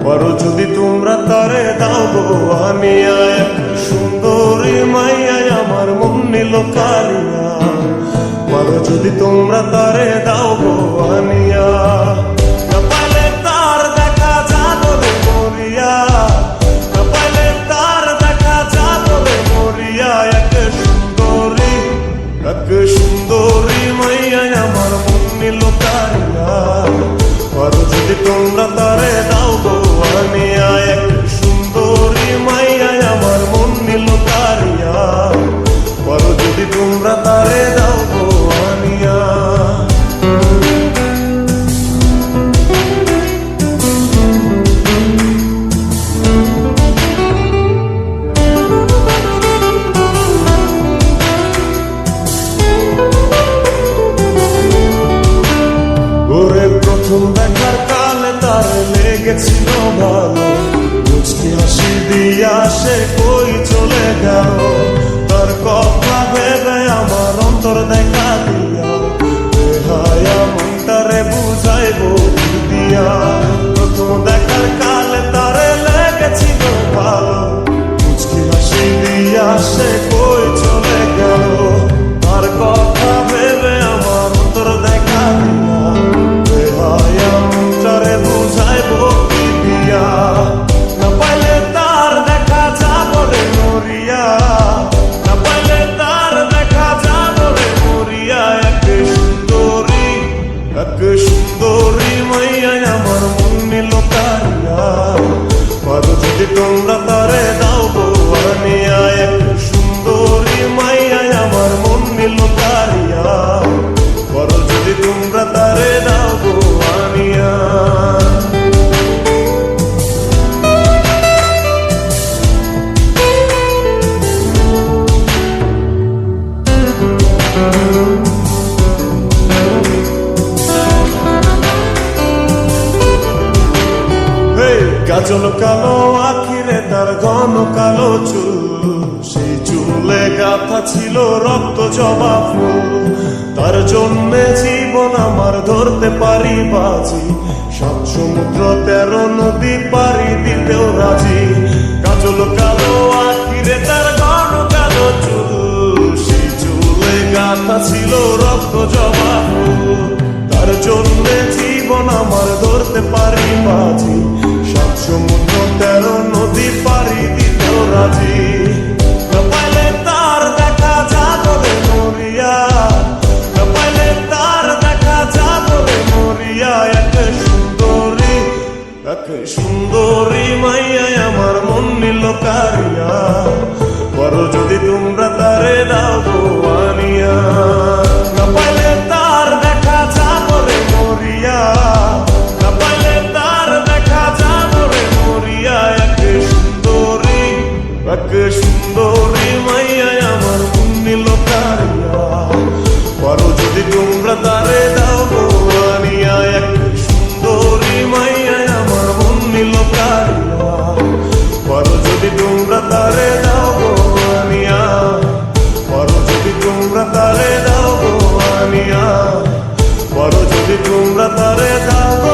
পারো যদি তোমরা তারে দাও গো আনিয়া, এক সুন্দরী মাইয়া আমার মন নিল কারিয়া। পারো যদি তোমরা তারে দাও গো আনিয়া, না পাইলে তার দেখা যাবো রে মরিয়া, না পাইলে তার দেখা যাবো রে মরিয়া। এক সুন্দরী মাইয়া আমার মন নিল কারিয়া। পারো যদি তোমরা তারে দাও গো আনিয়া, এক সুন্দরী মাইয়া আমার মন নিল কারিয়া। পারো যদি তোমরা তারে দাও গো আনিয়া। ওরে প্রথম দেখার কালে তার লেগেছিল ভালো, মুচকি হাসি দিয়া সে কই চলে গেল। তার কথা ভেবে আমার অন্তর দেখা দিয়া, বেহায়া মনটারে বুঝাইব দিয়া। প্রথম দেখার কালে তার লেগেছিল ভালো, মুচকি হাসি দিয়া সে কই চলে গেল। তার কথা ভেবে আমার অন্তর দেখা দিয়া, বেহায়া মনটারে বুঝাইব দিয়া। না পাইলে তার দেখা যাব রে মরিয়া, না পাইলে তার দেখা যাব রে মরিয়া। এক সুন্দরী মাইয়া আমার মন নিল কারিয়া। পারো যদি তোমরা তারে দাও গো আনিয়া, এক সুন্দরী মাইয়া আমার মন নিল কারিয়া। পারো যদি তোমরা তারে দাও গো আনিয়া। কাজল কালো আখিরে তার ঘন কালো চুল, সেই চুলে গাথা ছিল রক্ত জবা ফুল। তার জন্যে জীবন আমার ধরতে পারি বাজি, 7 সমুদ্র 13 নদী পারি দিতেও রাজি। কাজল কালো আখিরে তার ঘন কালো চুল, সেই চুলে গাথা ছিল রক্ত জবা ফুল। তার জন্যে জীবন আমার ধরতে পারি বাজি, 7 সমুদ্র 13 নদী পারি দিতেও রাজি। না পাইলে তার দেখা যাবো রে মরিয়া, না পাইলে তার দেখা যাবো রে মরিয়া। এক সুন্দরী মাইয়া আমার মন নিল কারিয়া। পারো যদি তোমরা তারে দাও গো আনিয়া, না পাইলে তার দেখা যাবো রে মরিয়া, না পাইলে তার দেখা যাবো রে মরিয়া। এক সুন্দরী মাইয়া আমার মন নিল কারিয়া। পারো যদি তোমরা তারে দাও গো আনিয়া, এক সুন্দরী মাইয়া আমার মন নিল কারিয়া। পারো যদি তোমরা তারে দাও গো আনিয়া, পারো যদি তোমরা তারে দাও গো আনিয়া। পারো যদি তোমরা তারে দাও গো